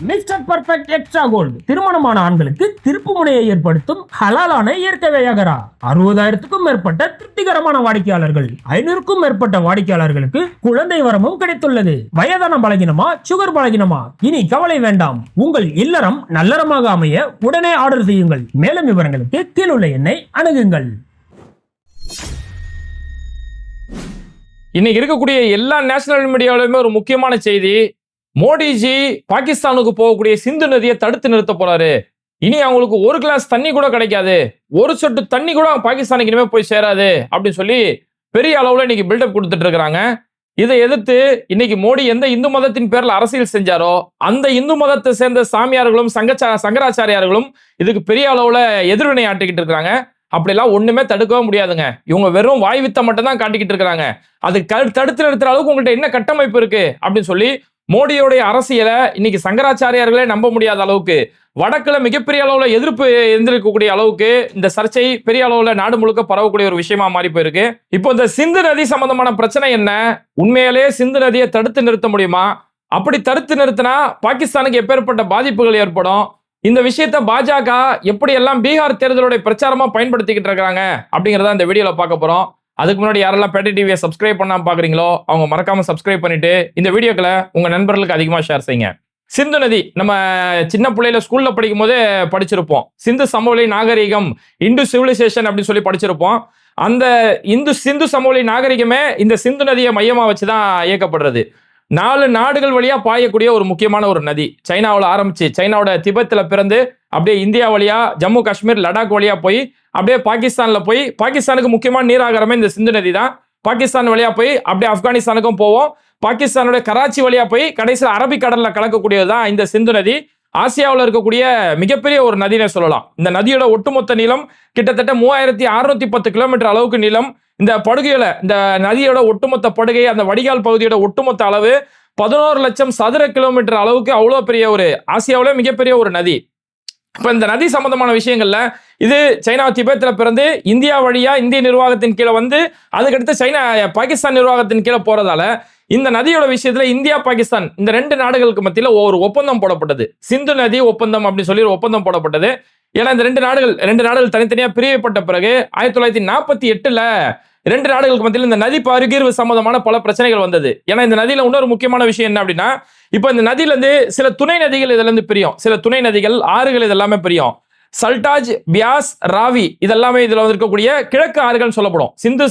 Mister perfect extra gold திருமணமான ஆண்களுக்கு திருப்பு முனையை ஏற்படுத்தும் ஹலாலான இயற்கை வியாகரா. 60,000க்கும் மேற்பட்ட திருப்திகரமான வாடிக்கையாளர்கள், 500க்கும் மேற்பட்ட வாடிக்கையாளர்களுக்கு குழந்தை வரமும் கிடைத்துள்ளது. வயதான பலகினமா, சுகர் பலகினமா, இனி கவலை வேண்டாம். உங்கள் இல்லறம் நல்லறமாக அமைய உடனே ஆர்டர் செய்யுங்கள். மேலும் விவரங்களுக்கு கீழுள்ள எண்ணை அணுகுங்கள். இன்னைக்கு இருக்கக்கூடிய எல்லா நேஷனல் மீடியாவிலுமே ஒரு முக்கியமான செய்தி, மோடிஜி பாகிஸ்தானுக்கு போகக்கூடிய சிந்து நதியை தடுத்து நிறுத்த போறாரு. இனி அவங்களுக்கு ஒரு கிளாஸ் தண்ணி கூட கிடைக்காது, ஒரு சொட்டு தண்ணி கூட பாகிஸ்தானுக்கு இனிமே போய் சேராது அப்படின்னு சொல்லி பெரிய அளவுல இன்னைக்கு பில்டப் கொடுத்துட்டு இருக்கிறாங்க. இதை எதிர்த்து இன்னைக்கு மோடி எந்த இந்து மதத்தின் பேர்ல அரசியல் செஞ்சாரோ அந்த இந்து மதத்தை சேர்ந்த சாமியார்களும் சங்கராச்சாரியார்களும் இதுக்கு பெரிய அளவுல எதிர்வினை ஆட்டிக்கிட்டு இருக்கிறாங்க. அப்படிலாம் ஒண்ணுமே தடுக்கவே முடியாதுங்க. இவங்க வெறும் வாய் வித்தை மட்டும் தான் காட்டிக்கிட்டு இருக்கிறாங்க. அது தடுத்து நிறுத்துற அளவுக்கு உங்கள்கிட்ட என்ன கட்டமைப்பு இருக்கு அப்படின்னு சொல்லி மோடியோடைய அரசியலை இன்னைக்கு சங்கராச்சாரியார்களே நம்ப முடியாத அளவுக்கு, வடக்குல மிகப்பெரிய அளவுல எதிர்ப்பு எந்திருக்கக்கூடிய அளவுக்கு இந்த சர்ச்சை பெரிய அளவுல நாடு முழுக்க பரவக்கூடிய ஒரு விஷயமா மாறி போயிருக்கு. இப்போ இந்த சிந்து நதி சம்பந்தமான பிரச்சனை என்ன? உண்மையிலே சிந்து நதியை தடுத்து நிறுத்த முடியுமா? அப்படி தடுத்து நிறுத்தினா பாகிஸ்தானுக்கு எப்பேற்பட்ட பாதிப்புகள் ஏற்படும்? இந்த விஷயத்த பாஜக எப்படி எல்லாம் பீகார் தேர்தலுடைய பிரச்சாரமா பயன்படுத்திக்கிட்டு இருக்காங்க அப்படிங்கறத இந்த வீடியோல பார்க்க போறோம். அதுக்கு முன்னாடி யாரெல்லாம் பேட்டை டிவியை சப்ஸ்கிரைப் பண்ணாம பாக்குறீங்களோ அவங்க மறக்காம சப்ஸ்கிரைப் பண்ணிட்டு இந்த வீடியோக்களை உங்க நண்பர்களுக்கு அதிகமா ஷேர் செய்யுங்க. சிந்து நதி நம்ம சின்ன பிள்ளையில ஸ்கூல்ல படிக்கும் போதே படிச்சிருப்போம். சிந்து சமவெளி நாகரிகம், இந்து சிவிலைசேஷன் அப்படின்னு சொல்லி படிச்சிருப்போம். அந்த சிந்து சமவெளி நாகரிகமே இந்த சிந்து நதியை மையமா வச்சுதான் இயக்கப்படுறது. 4 நாடுகள் வழியா பாயக்கூடிய ஒரு முக்கியமான ஒரு நதி. சைனாவில் ஆரம்பிச்சு, சைனாவோட திபெத்துல பிறந்து அப்படியே இந்தியா வழியா ஜம்மு காஷ்மீர் லடாக் வழியா போய் அப்படியே பாகிஸ்தான்ல போய், பாகிஸ்தானுக்கு முக்கியமான நீராகாரமே இந்த சிந்து நதி தான். பாகிஸ்தான் வழியா போய் அப்படியே ஆப்கானிஸ்தானுக்கும் போவோம். பாகிஸ்தானுடைய கராச்சி வழியா போய் கடைசியில் அரபிக்கடல்ல கலக்கக்கூடியதுதான் இந்த சிந்து நதி. ஆசியாவில் இருக்கக்கூடிய மிகப்பெரிய ஒரு நதினே சொல்லலாம். இந்த நதியோட ஒட்டுமொத்த நீளம் கிட்டத்தட்ட 3610 கிலோமீட்டர் அளவுக்கு நீளம். இந்த படுகையில, இந்த நதியோட ஒட்டுமொத்த படுகை, அந்த வடிகால் பகுதியோட ஒட்டுமொத்த அளவு 11 லட்சம் சதுர கிலோமீட்டர் அளவுக்கு அவ்வளோ பெரிய ஒரு, ஆசியாவிலே மிகப்பெரிய ஒரு நதி. இப்ப இந்த நதி சம்பந்தமான விஷயங்கள்ல இது சைனா திபெத்துல பிறந்து இந்தியா வழியா இந்திய நிர்வாகத்தின் கீழே வந்து அதுக்கடுத்து சைனா பாகிஸ்தான் நிர்வாகத்தின் கீழே போறதால இந்த நதியோட விஷயத்துல இந்தியா பாகிஸ்தான் இந்த 2 நாடுகளுக்கு மத்தியில ஒரு ஒப்பந்தம் போடப்பட்டது. சிந்து நதி ஒப்பந்தம் அப்படின்னு சொல்லி ஒரு ஒப்பந்தம் போடப்பட்டது. ஏன்னா இந்த 2 நாடுகள் தனித்தனியா பிரிக்கப்பட்ட பிறகு 1948ல 2 நாடுகளுக்கு மத்தியில் இந்த நதி பகிர்வு சம்பந்தமான பல பிரச்சனைகள் வந்தது. ஏன்னா இந்த நதியில இன்னொரு முக்கியமான விஷயம் என்ன அப்படின்னா, இப்ப இந்த நதியில இருந்து சில துணை நதிகள் இதுல இருந்து பிரியும், சில துணை நதிகள், ஆறுகள் இதெல்லாமே பிரியும். சல்டாஜ், பியாஸ், ராவி இதெல்லாமே இதுல இருக்கக்கூடிய கிழக்கு ஆறுகள் சொல்லப்படும். சிந்து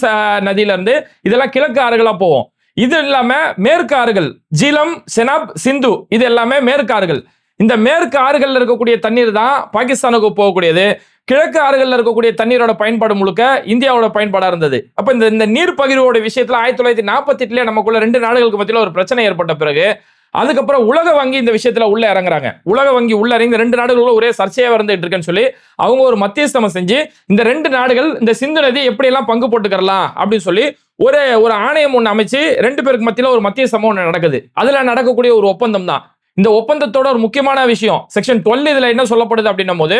நதியில இருந்து இதெல்லாம் கிழக்கு ஆறுகளா போவோம். இது இல்லாம மேற்கு ஆறுகள், ஜீலம், செனாப், சிந்து இது எல்லாமே மேற்கு ஆறுகள். இந்த மேற்கு ஆறுகள்ல இருக்கக்கூடிய தண்ணீர் தான் பாகிஸ்தானுக்கு போகக்கூடியது. கிழக்கு ஆறுகள்ல இருக்கக்கூடிய தண்ணீரோட பயன்பாடு முழுக்க இந்தியாவோட பயன்பாடா இருந்தது. அப்ப இந்த நீர் பகிர்வோட விஷயத்துல 1948 நமக்குள்ள 2 நாடுகளுக்கு மத்தியில ஒரு பிரச்சனை ஏற்பட்ட பிறகு அதுக்கப்புறம் உலக வங்கி இந்த விஷயத்துல உள்ள இறங்குறாங்க. உலக வங்கி உள்ள இறங்கி இந்த 2 நாடுகளும் ஒரே சர்ச்சையா வந்துட்டு இருக்குன்னு சொல்லி அவங்க ஒரு மத்தியஸ்தம் செஞ்சு இந்த 2 நாடுகள் இந்த சிந்து நதி எப்படி எல்லாம் பங்கு போட்டுக்கலாம் அப்படின்னு சொல்லி ஒரு ஆணையம் ஒண்ணு அமைச்சு 2 பேருக்கு மத்தியில ஒரு மத்தியஸ்தம் ஒண்ணு நடக்குது. அதுல நடக்கக்கூடிய ஒரு ஒப்பந்தம் தான் இந்த ஒப்பந்தத்தோட ஒரு முக்கியமான விஷயம். செக்ஷன் 12 இதுல என்ன சொல்லப்படுது அப்படின்னும் போது,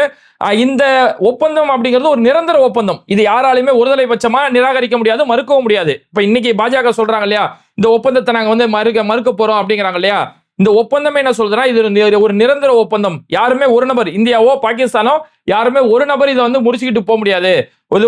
இந்த ஒப்பந்தம் அப்படிங்கிறது ஒரு நிரந்தர ஒப்பந்தம். இது யாராலுமே ஒருதலை பட்சமா நிராகரிக்க முடியாது, மறுக்கவும் முடியாது. இப்ப இன்னைக்கு பாஜக சொல்றாங்க இல்லையா, இந்த ஒப்பந்தத்தை நாங்க வந்து மறுக்க போறோம் அப்படிங்கிறாங்க இல்லையா. இந்த ஒப்பந்தமே என்ன சொல்றதுன்னா, இது ஒரு நிரந்தர ஒப்பந்தம். யாருமே ஒரு நபர், இந்தியாவோ பாகிஸ்தானோ யாருமே ஒரு நபர் இதை வந்து முடிச்சுக்கிட்டு போக முடியாது.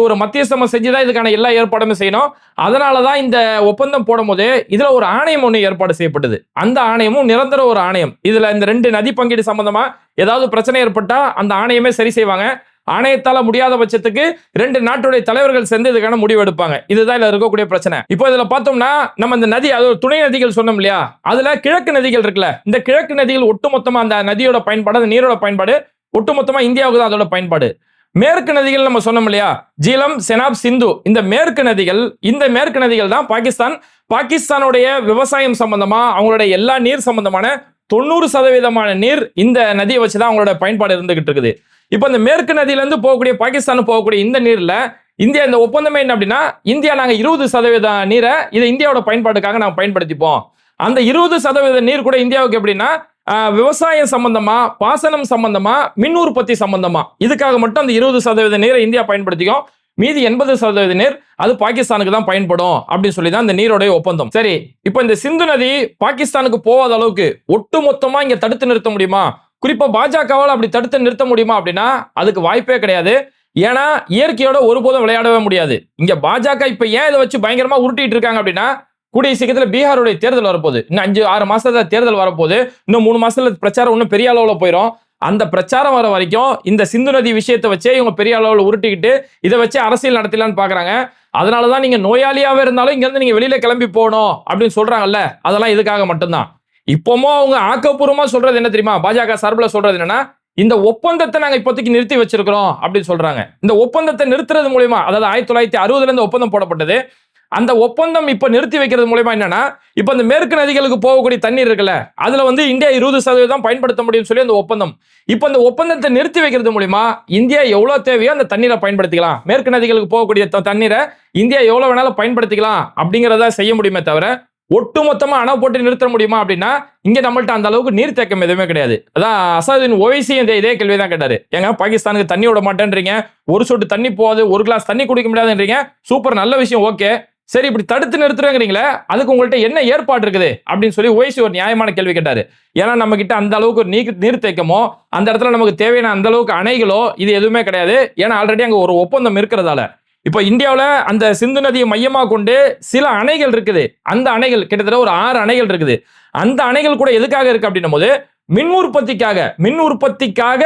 ஒரு மத்தியஸ்தம் செஞ்சுதான் இதுக்கான எல்லா ஏற்பாடுமே செய்யணும். அதனாலதான் இந்த ஒப்பந்தம் போடும் போது இதுல ஒரு ஆணையம் ஒண்ணு ஏற்பாடு செய்யப்பட்டது. அந்த ஆணையமும் நிரந்தர ஒரு ஆணையம். இதுல இந்த 2 நதி பங்கீடு சம்பந்தமா ஏதாவது பிரச்சனை ஏற்பட்டா அந்த ஆணையமே சரி செய்வாங்க. ஆணையத்தால முடியாத பட்சத்துக்கு 2 நாட்டுடைய தலைவர்கள் சேர்ந்து இதுக்கான முடிவு எடுப்பாங்க. இதுதான் இதுல இருக்கக்கூடிய பிரச்சனை. இப்போ இதுல பார்த்தோம்னா நம்ம இந்த நதி, அது துணை நதிகள் சொன்னோம் இல்லையா, அதுல கிழக்கு நதிகள் இருக்குல்ல, இந்த கிழக்கு நதிகள் ஒட்டுமொத்தமா அந்த நதியோட பயன்பாடு, அந்த நீரோட பயன்பாடு ஒட்டுமொத்தமா இந்தியாவுக்கு தான் அதோட பயன்பாடு. மேற்கு நதிகள் நம்ம சொன்னோம் இல்லையா, ஜீலம், செனாப், சிந்து, இந்த மேற்கு நதிகள் தான் பாகிஸ்தானுடைய விவசாயம் சம்பந்தமா அவங்களுடைய எல்லா நீர் சம்பந்தமான 90% நீர் இந்த நதியை வச்சுதான் அவங்களோட பயன்பாடு இருந்துகிட்டு இருக்குது. இப்ப இந்த மேற்கு நதியில இருந்து போகக்கூடிய பாகிஸ்தான் போகக்கூடிய இந்த நீர்ல இந்தியா, இந்த ஒப்பந்தமே என்ன அப்படின்னா, இந்தியா நாங்க 20% நீரை இதை இந்தியாவோட பயன்பாட்டுக்காக நாங்க பயன்படுத்திப்போம். அந்த 20% நீர் கூட இந்தியாவுக்கு எப்படின்னா விவசாயம் சம்பந்தமா, பாசனம் சம்பந்தமா, மின் உற்பத்தி சம்பந்தமா, இதுக்காக மட்டும் அந்த 20% நீரை இந்தியா பயன்படுத்திக்கும். மீதி 80% நீர் அது பாகிஸ்தானுக்கு தான் பயன்படும் அப்படின்னு சொல்லி தான் இந்த நீரோடைய ஒப்பந்தம். சரி, இப்போ இந்த சிந்து நதி பாகிஸ்தானுக்கு போகாத அளவுக்கு ஒட்டு மொத்தமா இங்க தடுத்து நிறுத்த முடியுமா? குறிப்பா பாஜகவால் அப்படி தடுத்து நிறுத்த முடியுமா அப்படின்னா அதுக்கு வாய்ப்பே கிடையாது. ஏன்னா இயற்கையோட ஒருபோதும் விளையாடவே முடியாது. இங்க பாஜக இப்ப ஏன் இதை வச்சு பயங்கரமா உருட்டிட்டு இருக்காங்க அப்படின்னா, கூடிய சீக்கிரத்துல பீகாருடைய தேர்தல் வரப்போகுது. இன்னும் 5-6 மாசத்துல தேர்தல் வரப்போகுது. இன்னும் 3 மாசத்துல பிரச்சாரம் இன்னும் பெரிய அளவுல போயிடும். அந்த பிரச்சாரம் வர வரைக்கும் இந்த சிந்து நதி விஷயத்தை வச்சே இவங்க பெரிய அளவுல உருட்டிக்கிட்டு இதை வச்சு அரசியல் நடத்தலான்னு பாக்குறாங்க. அதனாலதான் நீங்க நோயாளியாவே இருந்தாலும் இங்க இருந்து நீங்க வெளியில கிளம்பி போகணும் அப்படின்னு சொல்றாங்கல்ல, அதெல்லாம் இதுக்காக மட்டும்தான். இப்பவும் அவங்க ஆக்கப்பூர்வமா சொல்றது என்ன தெரியுமா? பாஜக சார்பில் சொல்றது என்னன்னா, இந்த ஒப்பந்தத்தை நாங்க இப்போதைக்கு நிறுத்தி வச்சிருக்கிறோம் அப்படின்னு சொல்றாங்க. இந்த ஒப்பந்தத்தை நிறுத்துறது மூலமா, அதாவது 1960 இருந்து ஒப்பந்தம் போடப்பட்டது. அந்த ஒப்பந்தம் இப்ப நிறுத்தி வைக்கிறது மூலமா என்னன்னா, இப்ப இந்த மேற்கு நதிகளுக்கு போகக்கூடிய தண்ணீர் இருக்குல்ல, அதுல இந்தியா 20% பயன்படுத்த முடியும் சொல்லி அந்த ஒப்பந்தம். இப்ப அந்த ஒப்பந்தத்தை நிறுத்தி வைக்கிறது மூலமா இந்தியா எவ்வளவு தேவையோ அந்த தண்ணீரை பயன்படுத்திக்கலாம். மேற்கு நதிகளுக்கு போகக்கூடிய தண்ணீரை இந்தியா எவ்வளவு வேணாலும் பயன்படுத்திக்கலாம் அப்படிங்கறத செய்ய முடியுமே தவிர, ஒட்டுமொத்தமா அணை போட்டு நிறுத்த முடியுமா அப்படின்னா இங்க நம்மள்ட்ட அந்த அளவுக்கு நீர்த்தேக்கம் எதுவுமே கிடையாது. அதான் அசாதுதீன் ஓவைசி இதே கேள்விதான் கேட்டாரு. ஏங்க பாகிஸ்தானுக்கு தண்ணி விட மாட்டேன்றீங்க, ஒரு சொட்டு தண்ணி போகாது, ஒரு கிளாஸ் தண்ணி குடிக்க முடியாதுன்றீங்க, சூப்பர் நல்ல விஷயம், ஓகே, சரி இப்படி தடுத்து நிறுத்துறீங்களே அதுக்கு உங்கள்ட்ட என்ன ஏற்பாடு இருக்குது அப்படின்னு சொல்லி ஓவைசி ஒரு நியாயமான கேள்வி கேட்டாரு. ஏன்னா நம்ம கிட்ட அந்த அளவுக்கு ஒரு நீர்த்தேக்கமோ அந்த இடத்துல நமக்கு தேவையான அந்த அளவுக்கு அணைகளோ இது எதுவுமே கிடையாது. ஏன்னா ஆல்ரெடி அங்க ஒரு ஒப்பந்தம் இருக்கிறதால. இப்போ இந்தியாவில் அந்த சிந்து நதியை மையமாக கொண்டு சில அணைகள் இருக்குது. அந்த அணைகள் கிட்டத்தட்ட ஒரு 6 அணைகள் இருக்குது. அந்த அணைகள் கூட எதுக்காக இருக்கு அப்படின்னும் போது மின் உற்பத்திக்காக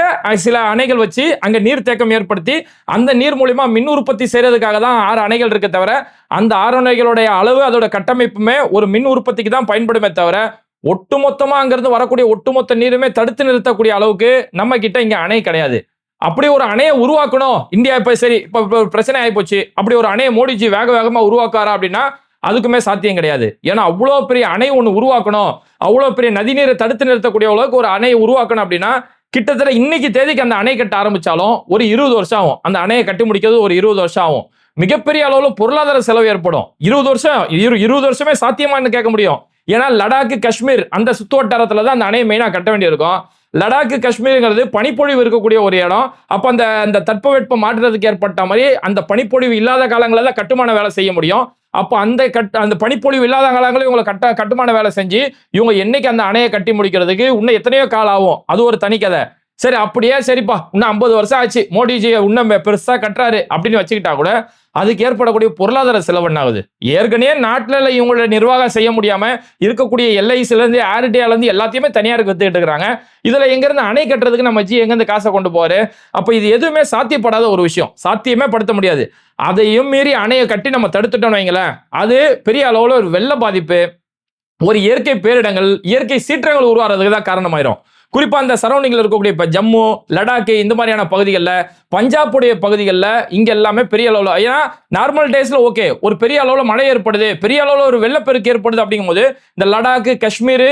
சில அணைகள் வச்சு அங்க நீர்த்தேக்கம் ஏற்படுத்தி அந்த நீர் மூலியமா மின் உற்பத்தி செய்யறதுக்காக தான் 6 அணைகள் இருக்க தவிர, அந்த 6 அணைகளுடைய அளவு அதோட கட்டமைப்புமே ஒரு மின் உற்பத்திக்கு தான் பயன்படுமே தவிர, ஒட்டுமொத்தமா அங்கிருந்து வரக்கூடிய ஒட்டுமொத்த நீருமே தடுத்து நிறுத்தக்கூடிய அளவுக்கு நம்ம கிட்ட இங்க அணை கிடையாது. அப்படி ஒரு அணையை உருவாக்கணும் இந்தியா, இப்ப பிரச்சனை ஆயிப்போச்சு, அப்படி ஒரு அணையை மோடிஜி வேகமா உருவாக்குவாரா அப்படின்னா அதுக்குமே சாத்தியம் கிடையாது. ஏன்னா அவ்வளவு பெரிய அணை ஒண்ணு உருவாக்கணும், அவ்வளவு பெரிய நதிநீரை தடுத்து நிறுத்தக்கூடிய அளவுக்கு ஒரு அணையை உருவாக்கணும் அப்படின்னா கிட்டத்தட்ட இன்னைக்கு தேதிக்கு அந்த அணை கட்ட ஆரம்பிச்சாலும் ஒரு 20 வருஷம் ஆகும். அந்த அணையை கட்டி முடிக்கிறது ஒரு 20 வருஷம் ஆகும். மிகப்பெரிய அளவுல பொருளாதார செலவு ஏற்படும். 20 வருஷமே சாத்தியமானு கேட்க முடியும். ஏன்னா லடாக், காஷ்மீர் அந்த சுத்து வட்டாரத்துல தான் அந்த அணையை மெயினா கட்ட வேண்டியிருக்கும். லடாக், காஷ்மீருங்கிறது பனிப்பொழிவு இருக்கக்கூடிய ஒரு இடம். அப்ப அந்த தட்பவெட்ப மாற்றத்துக்கு ஏற்பட்ட மாதிரி அந்த பனிப்பொழிவு இல்லாத காலங்களில் தான் கட்டுமான வேலை செய்ய முடியும். அப்போ அந்த பனிப்பொழிவு இல்லாத காலங்களில் இவங்களை கட்டுமான வேலை செஞ்சு இவங்க என்னைக்கு அந்த அணையை கட்டி முடிக்கிறதுக்கு இன்னும் எத்தனையோ காலம் ஆகும். அது ஒரு தனி கதை. சரி அப்படியே சரிப்பா இன்னும் 50 வருஷம் ஆச்சு, மோடிஜி இன்னும் பெருசா கட்டுறாரு அப்படின்னு வச்சுக்கிட்டா கூட அதுக்கு ஏற்படக்கூடிய பொருளாதார செலவு என்ன ஆகுது? ஏற்கனவே நாட்டில் இவங்களோட நிர்வாகம் செய்ய முடியாம இருக்கக்கூடிய எல்ஐசில இருந்து ஏர்டேல இருந்து எல்லாத்தையுமே தனியாருக்கு வித்துக்கிட்டு இருக்கிறாங்க. இதுல எங்க இருந்து அணை கட்டுறதுக்கு நம்ம எங்க இருந்து காசை கொண்டு போறாரு? அப்ப இது எதுவுமே சாத்தியப்படாத ஒரு விஷயம், சாத்தியமே படுத்த முடியாது. அதையும் மீறி அணையை கட்டி நம்ம தடுத்துட்டோம்னு வைங்களேன், அது பெரிய அளவுல ஒரு வெள்ள பாதிப்பு, ஒரு இயற்கை பேரிடங்கள், இயற்கை சீற்றங்கள் உருவாகிறதுக்கு தான் காரணமாயிரும். குறிப்பா அந்த சரௌண்டிங்ல இருக்கக்கூடிய இப்ப ஜம்மு, லடாக் இந்த மாதிரியான பகுதிகளில், பஞ்சாபுடைய பகுதிகளில் இங்க எல்லாமே பெரிய அளவுல, ஏன்னா நார்மல் டேஸ்ல ஓகே ஒரு பெரிய அளவுல மழை ஏற்படுது, பெரிய அளவுல ஒரு வெள்ளப்பெருக்கு ஏற்படுது அப்படிங்கும் போது இந்த லடாக், காஷ்மீர்,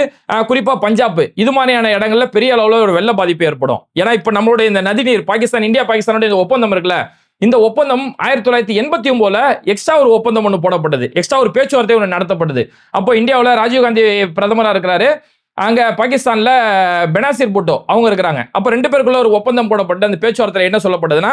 குறிப்பா பஞ்சாப் இது மாதிரியான இடங்கள்ல பெரிய அளவுல ஒரு வெள்ள பாதிப்பு ஏற்படும். ஏன்னா இப்ப நம்மளுடைய இந்த நதிநீர் இந்தியா பாகிஸ்தானுடைய இந்த ஒப்பந்தம் இருக்குல்ல, இந்த ஒப்பந்தம் 1989 எக்ஸ்ட்ரா ஒரு ஒப்பந்தம் ஒன்று போடப்பட்டது, எக்ஸ்ட்ரா ஒரு பேச்சுவார்த்தை ஒன்று நடத்தப்பட்டது. அப்போ இந்தியாவில் ராஜீவ்காந்தி பிரதமராக இருக்கிறாரு, அங்க பாகிஸ்தான்ல பெனாசிர் பூட்டோ அவங்க இருக்கிறாங்க. அப்ப 2 பேருக்குள்ள ஒரு ஒப்பந்தம் போடப்பட்டு அந்த பேச்சுவார்த்தையில என்ன சொல்லப்படுதுன்னா,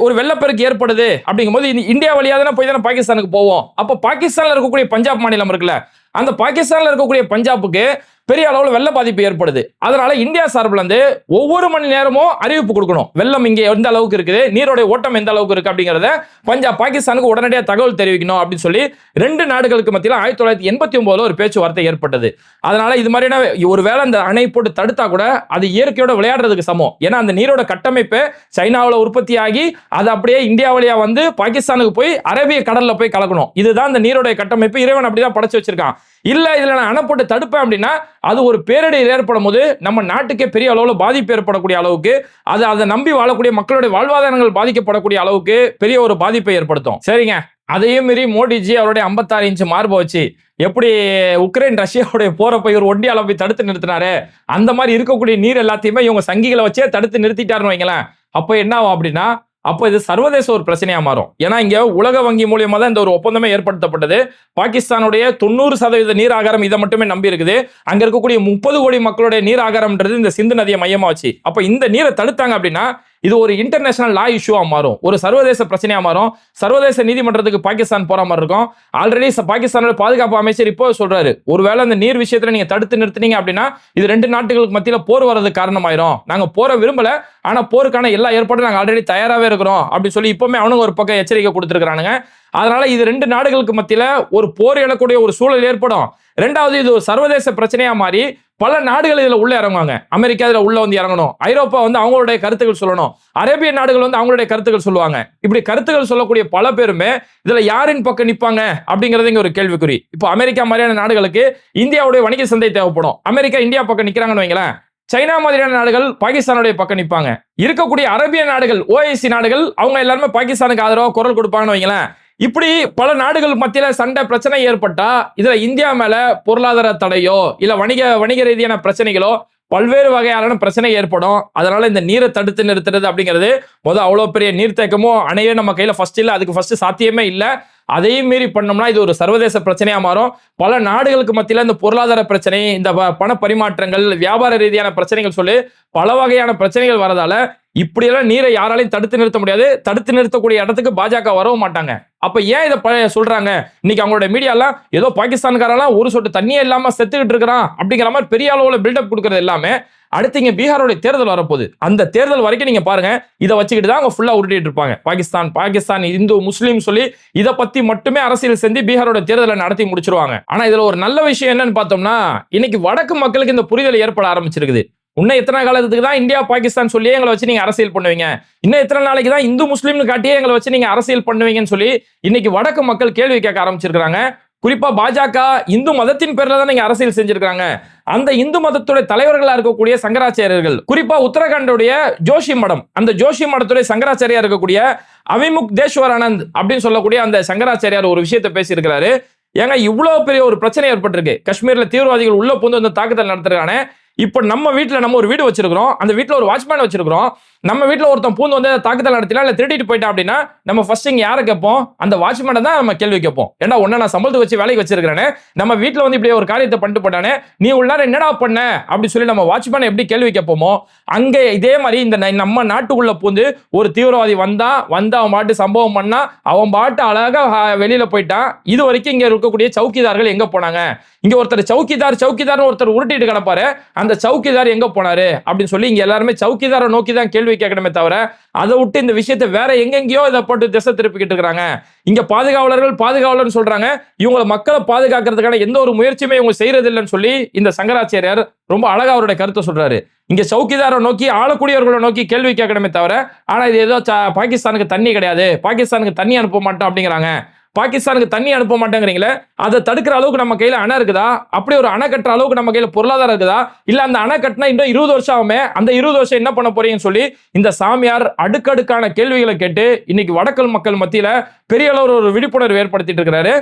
ஒரு வெள்ளப்பெருக்கு ஏற்படுது அப்படிங்கும் போது இந்தியா வழியா தானே போய் தானே பாகிஸ்தானுக்கு போவோம். அப்ப பாகிஸ்தான்ல இருக்கக்கூடிய பஞ்சாப் மாநிலம் இருக்குல்ல, அந்த பாகிஸ்தான்ல இருக்கக்கூடிய பஞ்சாபுக்கு பெரிய அளவுல வெள்ள பாதிப்பு ஏற்படுது. அதனால இந்தியா சார்பில் ஒவ்வொரு மணி நேரமும் அறிவிப்பு கொடுக்கணும், வெள்ளம் இங்க எந்த அளவுக்கு இருக்குது, நீரோட ஓட்டம் எந்த அளவுக்கு இருக்கு அப்படிங்கறத பாகிஸ்தானுக்கு உடனடியாக தகவல் தெரிவிக்கணும் அப்படின்னு சொல்லி 2 நாடுகளுக்கு மத்தியில் 1989 ஒரு பேச்சுவார்த்தை ஏற்பட்டது. அதனால இது மாதிரியான ஒருவேளை அந்த அணை போட்டு தடுத்தா கூட அது இயற்கையோட விளையாடுறதுக்கு சமம். ஏன்னா அந்த நீரோட கட்டமைப்பு சைனாவில் உற்பத்தி ஆகி அது அப்படியே இந்தியா வழியா பாகிஸ்தானுக்கு போய் அரேபிய கடல்ல போய் கலக்கணும். இதுதான் அந்த நீரோட கட்டமைப்பு. இறைவன் அப்படிதான் படைச்சு வச்சிருக்கான். இல்ல இதுல நான் அணை போட்டு தடுப்பேன் அப்படின்னா அது ஒரு பேரிடர் ஏற்படும் போது நம்ம நாட்டுக்கே பெரிய அளவுல பாதிப்பு ஏற்படக்கூடிய அளவுக்கு, அதை நம்பி வாழக்கூடிய மக்களுடைய வாழ்வாதாரங்கள் பாதிக்கப்படக்கூடிய அளவுக்கு பெரிய ஒரு பாதிப்பை ஏற்படுத்தும். சரிங்க, அதையும் மீறி மோடிஜி அவருடைய 56 இன்ச் மார்பை வச்சு எப்படி உக்ரைன் ரஷ்யாவுடைய போறப்ப இவர் ஒண்டி அளவை தடுத்து நிறுத்தினாரு, அந்த மாதிரி இருக்கக்கூடிய நீர் எல்லாத்தையுமே இவங்க சங்கிகளை வச்சே தடுத்து நிறுத்திட்டாருன்னு வைங்களேன். அப்ப என்ன ஆகும் அப்படின்னா, அப்போ இது சர்வதேச ஒரு பிரச்சனையா மாறும். ஏன்னா இங்க உலக வங்கி மூலியமா தான் இந்த ஒரு ஒப்பந்தமே ஏற்படுத்தப்பட்டது. பாகிஸ்தானுடைய 90% நீர் ஆகாரம் இதை மட்டுமே நம்பி இருக்குது. அங்க இருக்கக்கூடிய 30 கோடி மக்களுடைய நீர் ஆகாரம்ன்றது இந்த சிந்து நதியை மையமா வச்சு. அப்ப இந்த நீரை தடுத்தாங்க அப்படின்னா இது ஒரு இன்டர்நேஷனல் லா இஷ்யூவா மாறும், ஒரு சர்வதேச பிரச்சனையா மாறும். சர்வதேச நீதிமன்றத்துக்கு பாகிஸ்தான் போற மாதிரி இருக்கும். ஆல்ரெடி பாகிஸ்தானோட பாதுகாப்பு அமைச்சர் இப்போ சொல்றாரு, ஒருவேளை அந்த நீர் விஷயத்துல நீங்க தடுத்து நிறுத்தினீங்க அப்படின்னா இது 2 நாட்டுகளுக்கு மத்தியில போர் வர்றதுக்கு காரணமாயிரும். நாங்க போற விரும்பல, ஆனா போருக்கான எல்லா ஏற்பாடும் நாங்க ஆல்ரெடி தயாராவே இருக்கிறோம் அப்படி சொல்லி இப்பவுமே அவனுங்க ஒரு பக்கம் எச்சரிக்கை கொடுத்திருக்கானுங்க. அதனால இது 2 நாடுகளுக்கு மத்தியில ஒரு போர் எழக்கூடிய ஒரு சூழல் ஏற்படும். 2வது இது ஒரு சர்வதேச பிரச்சனையா மாறி பல நாடுகள் இதுல உள்ள இறங்குவாங்க. அமெரிக்கா இதுல உள்ள வந்து இறங்கணும், ஐரோப்பா வந்து அவங்களுடைய கருத்துக்கள் சொல்லணும், அரேபிய நாடுகள் வந்து அவங்களுடைய கருத்துக்கள் சொல்லுவாங்க. இப்படி கருத்துக்கள் சொல்லக்கூடிய பல பேருமே இதுல யாரின் பக்கம் நிப்பாங்க அப்படிங்கறது இங்க ஒரு கேள்விக்குறி. இப்போ அமெரிக்கா மாதிரியான நாடுகளுக்கு இந்தியாவுடைய வணிக சந்தை தேவைப்படும். அமெரிக்கா இந்தியா பக்கம் நிக்கிறாங்கன்னு வைங்களேன், சைனா மாதிரியான நாடுகள் பாகிஸ்தானுடைய பக்கம் நிப்பாங்க. இருக்கக்கூடிய அரேபிய நாடுகள், ஓஐசி நாடுகள், அவங்க எல்லாருமே பாகிஸ்தானுக்கு ஆதரவா குரல் கொடுப்பாங்கன்னு வைங்களேன். இப்படி பல நாடுகள் மத்தியில சண்டை பிரச்சனை ஏற்பட்டா இதுல இந்தியா மேல பொருளாதார தடையோ இல்ல வணிக ரீதியான பிரச்சனைகளோ பல்வேறு வகையான பிரச்சனை ஏற்படும். அதனால இந்த நீரை தடுத்து நிறுத்துறது அப்படிங்கிறது அவ்வளவு பெரிய நீர்த்தேக்கமோ அணையோ நம்ம கையில ஃபர்ஸ்ட் இல்ல, அதுக்கு ஃபர்ஸ்ட் சாத்தியமே இல்லை. அதையும் மீறி பண்ணோம்னா இது ஒரு சர்வதேச பிரச்சனையா மாறும். பல நாடுகளுக்கு மத்தியில இந்த பொருளாதார பிரச்சனை, இந்த பண பரிமாற்றங்கள், வியாபார ரீதியான பிரச்சனைகள் சொல்லி பல வகையான பிரச்சனைகள் வரதால இப்படியெல்லாம் நீரை யாராலையும் தடுத்து நிறுத்த முடியாது. தடுத்து நிறுத்தக்கூடிய இடத்துக்கு பாஜக வரவும் மாட்டாங்க. அப்ப ஏன் இதை சொல்றாங்க? இன்னைக்கு அவங்களோட மீடியாலாம் ஏதோ பாகிஸ்தான்காரெல்லாம் ஒரு சொட்டு தண்ணியே இல்லாம செத்துக்கிட்டு இருக்கிறான் அப்படிங்கிற மாதிரி பெரிய அளவுல பில்டப் கொடுக்கறது எல்லாமே அடுத்து இங்க பீகாரோட தேர்தல் வரப்போகுது. அந்த தேர்தல் வரைக்கும் நீங்க பாருங்க, இதை வச்சுக்கிட்டு தான் அவங்க ஃபுல்லா உருட்டிட்டு இருப்பாங்க. பாகிஸ்தான் இந்து முஸ்லீம் சொல்லி இதை பத்தி மட்டுமே அரசியல் செஞ்சு பீகாரோட தேர்தலை நடத்தி முடிச்சிருவாங்க. ஆனா இதுல ஒரு நல்ல விஷயம் என்னன்னு பார்த்தோம்னா, இன்னைக்கு வடக்கு மக்களுக்கு இந்த புரிதல் ஏற்பட ஆரம்பிச்சிருக்குது. இன்னும் எத்தனை காலத்துக்கு தான் இந்தியா பாகிஸ்தான் சொல்லியே எங்களை வச்சு நீங்க அரசியல் பண்ணுவீங்க, இன்னும் எத்தனை நாளைக்கு தான் இந்து முஸ்லீம்னு காட்டியே எங்களை வச்சு நீங்க அரசியல் பண்ணுவீங்கன்னு சொல்லி இன்னைக்கு வடக்கு மக்கள் கேள்வி கேட்க ஆரம்பிச்சிருக்காங்க. குறிப்பா பாஜக இந்து மதத்தின் பேர்ல தான் நீங்க அரசியல் செஞ்சிருக்காங்க. அந்த இந்து மதத்துடைய தலைவர்களா இருக்கக்கூடிய சங்கராச்சாரியர்கள், குறிப்பா உத்தரகாண்டுடைய ஜோஷி மடம், அந்த ஜோஷி மடத்துடைய சங்கராச்சாரியா இருக்கக்கூடிய அவிமுக் தேஸ்வரானந்த் அப்படின்னு சொல்லக்கூடிய அந்த சங்கராச்சாரியார் ஒரு விஷயத்தை பேசியிருக்கிறாரு. ஏங்க இவ்வளவு பெரிய ஒரு பிரச்சனை ஏற்பட்டிருக்கு, காஷ்மீர்ல தீவிரவாதிகள் உள்ள புந்து அந்த தாக்குதல் நடத்துறானே. இப்ப நம்ம வீட்டுல நம்ம ஒரு வீடு வச்சிருக்கிறோம், அந்த வீட்டுல ஒரு வாட்ச்மேன் வச்சிருக்கிறோம். நம்ம வீட்டுல ஒருத்தன் பூந்து வந்து தாக்குதல் நடத்தினா இல்ல திருடிட்டு போயிட்டா அப்படின்னா நம்ம ஃபர்ஸ்ட் இங்க யாரை கேட்போம்? அந்த வாட்ச்மேனை தான் நம்ம கேள்வி கேட்போம். ஏன்னா ஒன்ன நான் சம்பளத்தை வச்சு வேலைக்கு வச்சிருக்கிறேன், நம்ம வீட்டுல வந்து இப்படி ஒரு காரியத்தை பண்ணிட்டு போட்டானே, நீ உள்ளார என்னடா பண்ண அப்படி சொல்லி நம்ம வாட்ச்மேனை எப்படி கேள்வி கேட்போமோ, அங்கே இதே மாதிரி இந்த நம்ம நாட்டுக்குள்ள பூந்து ஒரு தீவிரவாதி வந்தா அவன் பாட்டு சம்பவம் பண்ணா அவன் பாட்டு அழகா வெளியில போயிட்டான். இது வரைக்கும் இங்க இருக்கக்கூடிய சவுக்கிதார்கள் எங்க போனாங்க? இங்க ஒருத்தர் சவுக்கிதார் ஒருத்தர் உருட்டிட்டு கிடப்பாரு, அந்த சவுக்கிதார் எங்க போனாரு அப்படின்னு சொல்லி இங்க எல்லாருமே சவுக்கிதாரை நோக்கி தான் கேள்வி கேட்கணுமே தவிர அதை விட்டு இந்த விஷயத்தை வேற எங்கெங்கயோ இதை போட்டு திசை திருப்பிக்கிட்டு இருக்காங்க. இங்க பாதுகாவலர் சொல்றாங்க, இவங்களை மக்களை பாதுகாக்கிறதுக்கான எந்த ஒரு முயற்சியுமே இவங்க செய்யறது இல்லைன்னு சொல்லி இந்த சங்கராச்சாரியார் ரொம்ப அழகா அவருடைய கருத்தை சொல்றாரு. இங்க சவுக்கிதாரை நோக்கி ஆளக்கூடியவர்களை நோக்கி கேள்வி கேட்கணுமே தவிர ஆனா இது ஏதோ பாகிஸ்தானுக்கு தண்ணி கிடையாது, பாகிஸ்தானுக்கு தண்ணி அனுப்ப மாட்டோம் அப்படிங்கிறாங்க. பாகிஸ்தானுக்கு தண்ணி அனுப்ப மாட்டேங்கிறீங்களே, அதை தடுக்கிற அளவுக்கு நம்ம கையில அணை இருக்குதா? அப்படி ஒரு அணை கட்டுற அளவுக்கு நம்ம கையில பொருளாதாரம் இருக்குதா? இல்ல அந்த அணை கட்டினா இன்னும் 20 வருஷம் ஆகுமே, அந்த 20 வருஷம் என்ன பண்ண போறீங்கன்னு சொல்லி இந்த சாமியார் அடுக்கடுக்கான கேள்விகளை கேட்டு இன்னைக்கு வடக்கல் மக்கள் மத்தியில பெரிய அளவு ஒரு விழிப்புணர்வு ஏற்படுத்திட்டு இருக்கிறாரு.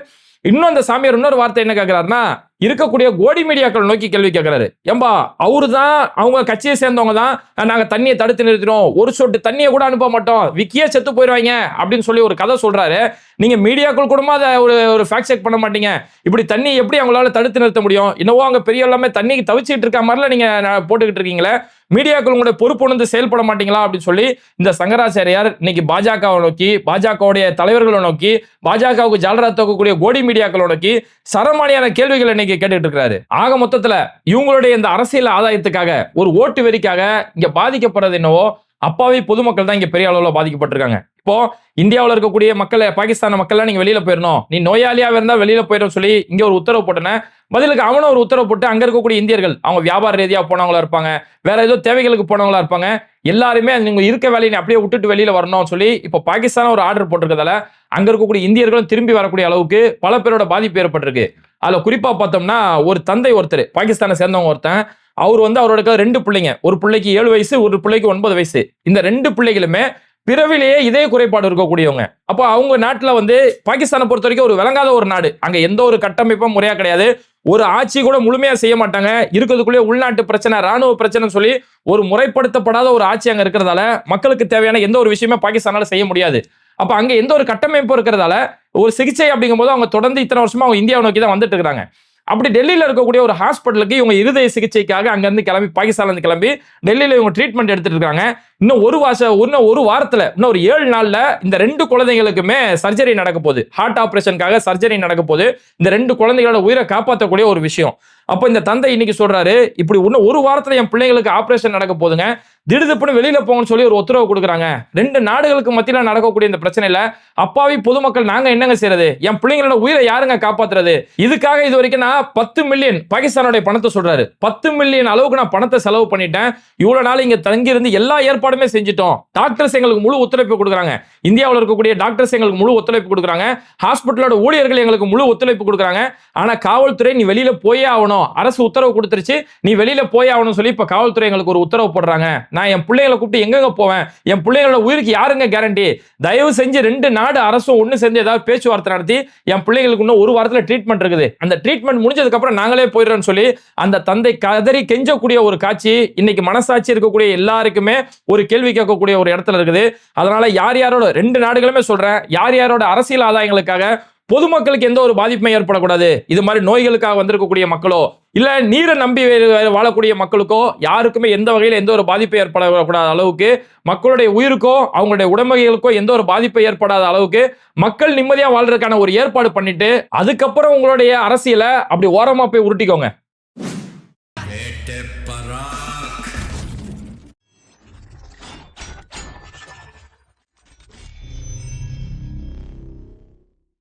இன்னும் அந்த சாமியார் இன்னொரு வார்த்தை என்ன கேட்கிறாருன்னா, இருக்கக்கூடிய கோடி மீடியாக்கள் நோக்கி கேள்வி கேட்கிறாரு. ஏம்பா அவரு தான், அவங்க கட்சியை சேர்ந்தவங்க தான் நாங்க தண்ணியை தடுத்து நிறுத்தினோம், ஒரு சொட்டு தண்ணியை கூட அனுப்ப மாட்டோம், விக்கியே செத்து போயிடுவாங்க அப்படின்னு சொல்லி ஒரு கதை சொல்றாரு. நீங்க மீடியாக்கள் கூட அதை ஒரு ஃபேக்ட் செக் பண்ண மாட்டீங்க. இப்படி தண்ணி எப்படி அவங்களால தடுத்து நிறுத்த முடியும்? இன்னவோ அங்க பெரிய எல்லாமே தண்ணிக்கு தவிச்சிட்டு இருக்க மாதிரிலாம் நீங்க போட்டுக்கிட்டு இருக்கீங்களே, மீடியாக்கள் உங்களுடைய பொறுப்பு உணர்ந்து செயல்பட மாட்டீங்களா அப்படின்னு சொல்லி இந்த சங்கராச்சாரியார் இன்னைக்கு பாஜகவை நோக்கி, பாஜகவுடைய தலைவர்களை நோக்கி, பாஜகவுக்கு ஜாலரா தோக்கக்கூடிய கோடி மீடியாக்களை நோக்கி சரமானியான கேள்விகளை இன்னைக்கு கேட்டுட்டு இருக்காரு. ஆக மொத்தத்துல இவங்களுடைய இந்த அரசியல் ஆதாயத்துக்காக, ஒரு ஓட்டு வெறிக்காக இங்க பாதிக்கப்படுறது என்னவோ அப்பாவி பொதுமக்கள் தான் இங்க பெரிய அளவுல பாதிக்கப்பட்டிருக்காங்க. இப்போ இந்தியாவில் இருக்கக்கூடிய மக்களை, பாகிஸ்தான் மக்கள் நீங்க வெளியில போயிடணும், நீ நோயாளியா இருந்தா வெளியில போயிடும் சொல்லி இங்க ஒரு உத்தரவு போட்டேன். பதிலுக்கு அவனும் ஒரு உத்தரவு போட்டு அங்க இருக்கக்கூடிய இந்தியர்கள், அவங்க வியாபார ரீதியா போனவங்களா இருப்பாங்க, வேற ஏதோ தேவைகளுக்கு போனவங்களா இருப்பாங்க, எல்லாருமே நீங்க இருக்க வேலையை அப்படியே விட்டுட்டு வெளியில வரணும்னு சொல்லி இப்போ பாகிஸ்தான் ஒரு ஆர்டர் போட்டிருக்கிறதால அங்க இருக்கக்கூடிய இந்தியர்களும் திரும்பி வரக்கூடிய அளவுக்கு பல பேரோட பாதிப்பு ஏற்பட்டிருக்கு. அதுல குறிப்பா பார்த்தோம்னா ஒரு தந்தை ஒருத்தர், பாகிஸ்தானை சேர்ந்தவங்க ஒருத்தன், அவர் வந்து அவரோட 2 பிள்ளைங்க, ஒரு பிள்ளைக்கு 7 வயசு, ஒரு பிள்ளைக்கு 9 வயசு. இந்த 2 பிள்ளைகளுமே பிறவிலேயே இதே குறைபாடு இருக்கக்கூடியவங்க. அப்போ அவங்க நாட்டுல வந்து பாகிஸ்தானை பொறுத்த வரைக்கும் ஒரு விளங்காத ஒரு நாடு, அங்க எந்த ஒரு கட்டமைப்பும் முறையா கிடையாது, ஒரு ஆட்சி கூட முழுமையா செய்ய மாட்டாங்க, இருக்கிறதுக்குள்ளே உள்நாட்டு பிரச்சனை, ராணுவ பிரச்சனை சொல்லி ஒரு முறைப்படுத்தப்படாத ஒரு ஆட்சி அங்க இருக்கிறதால மக்களுக்கு தேவையான எந்த ஒரு விஷயமே பாகிஸ்தானால செய்ய முடியாது. அப்ப அங்க எந்த ஒரு கட்டமைப்பு இருக்கிறதால ஒரு சிகிச்சை அப்படிங்கும் போது அவங்க தொடர்ந்து இத்தனை வருஷமா அவங்க இந்தியாவை நோக்கி தான் வந்துட்டு இருக்காங்க. அப்படி டெல்லியில இருக்கக்கூடிய ஒரு ஹாஸ்பிட்டலுக்கு இவங்க இருதய சிகிச்சைக்காக அங்க இருந்து கிளம்பி பாகிஸ்தான்ல இருந்து கிளம்பி டெல்லியில இவங்க ட்ரீட்மெண்ட் எடுத்துட்டு இருக்காங்க. இன்னும் ஒரு வாரத்துல இன்னும் ஒரு 7 நாள்ல இந்த 2 குழந்தைகளுக்குமே சர்ஜரி நடக்க போகுது. ஹார்ட் ஆபரேஷனுக்காக சர்ஜரி நடக்க போகுது. இந்த 2 குழந்தைகளோட உயிரை காப்பாற்றக்கூடிய ஒரு விஷயம். அப்ப இந்த தந்தை இன்னைக்கு சொல்றாரு, இப்படி இன்னும் ஒரு வாரத்துல என் பிள்ளைங்களுக்கு ஆபரேஷன் நடக்க போதுங்க, திடுதிப்புன்னு வெளியில போங்கன்னு சொல்லி ஒரு உத்தரவு கொடுக்குறாங்க. 2 நாடுகளுக்கு மத்தியில நடக்கக்கூடிய இந்த பிரச்சனையில அப்பாவி பொதுமக்கள் நாங்க என்னங்க செய்யறது? என் பிள்ளைங்களோட உயிரை யாருங்க காப்பாத்துறது? இதுக்காக இது வரைக்கும் நான் 10 மில்லியன் பாகிஸ்தானுடைய பணத்தை சொல்றாரு, 10 மில்லியன் அளவுக்கு நான் பணத்தை செலவு பண்ணிட்டேன். இவ்வளவு நாள் இங்க தங்கி இருந்து எல்லா ஏற்பாடுமே செஞ்சுட்டோம். டாக்டர்ஸ் எங்களுக்கு முழு ஒத்துழைப்பு கொடுக்குறாங்க. இந்தியாவில் இருக்கக்கூடிய டாக்டர்ஸ் எங்களுக்கு முழு ஒத்துழைப்பு கொடுக்குறாங்க. ஹாஸ்பிட்டலோட ஊழியர்கள் எங்களுக்கு முழு ஒத்துழைப்பு கொடுக்குறாங்க. ஆனா காவல்துறை நீ வெளியில போயே ஆகணும், அரசு உத்தரவு கொடுத்துருச்சு, நீ வெளியில போய் ஆகணும் சொல்லி இப்ப காவல்துறை எங்களுக்கு ஒரு உத்தரவு போடுறாங்க. நான் என் பிள்ளைகளை கூப்பிட்டு எங்கெங்க போவேன்? என் பிள்ளைகளோட உயிருக்கு யாருங்க கேரண்டி? தயவு செஞ்சு 2 நாடு அரசும் ஒண்ணு சேர்ந்து ஏதாவது பேச்சுவார்த்தை நடத்தி என் பிள்ளைகளுக்கு இன்னும் ஒரு வாரத்துல ட்ரீட்மெண்ட் இருக்குது, அந்த ட்ரீட்மெண்ட் முடிஞ்சதுக்கு அப்புறம் நாங்களே போயிடுறோம்னு சொல்லி அந்த தந்தை கதறி கெஞ்சக்கூடிய ஒரு காட்சி இன்னைக்கு மனசாட்சி இருக்கக்கூடிய எல்லாருக்குமே ஒரு கேள்வி கேட்கக்கூடிய ஒரு இடத்துல இருக்குது. அதனால யார் யாரோட 2 நாடுகளுமே சொல்றேன், யார் யாரோட அரசியல் ஆதாயங்களுக்காக பொதுமக்களுக்கு எந்த ஒரு பாதிப்புமே ஏற்படக்கூடாது, இது மாதிரி நோய்களுக்காக வந்திருக்கக்கூடிய மக்களோ இல்ல நீரை நம்பி வாழக்கூடிய மக்களுக்கோ யாருக்குமே எந்த வகையில் எந்த ஒரு பாதிப்பு ஏற்படக்கூடாத அளவுக்கு, மக்களுடைய உயிருக்கோ அவங்களுடைய உடமைகளுக்கோ எந்த ஒரு பாதிப்பு ஏற்படாத அளவுக்கு மக்கள் நிம்மதியா வாழ்றதுக்கான ஒரு ஏற்பாடு பண்ணிட்டு அதுக்கப்புறம் உங்களுடைய அரசியலை அப்படி ஓரமா போய் உருட்டிக்கோங்க.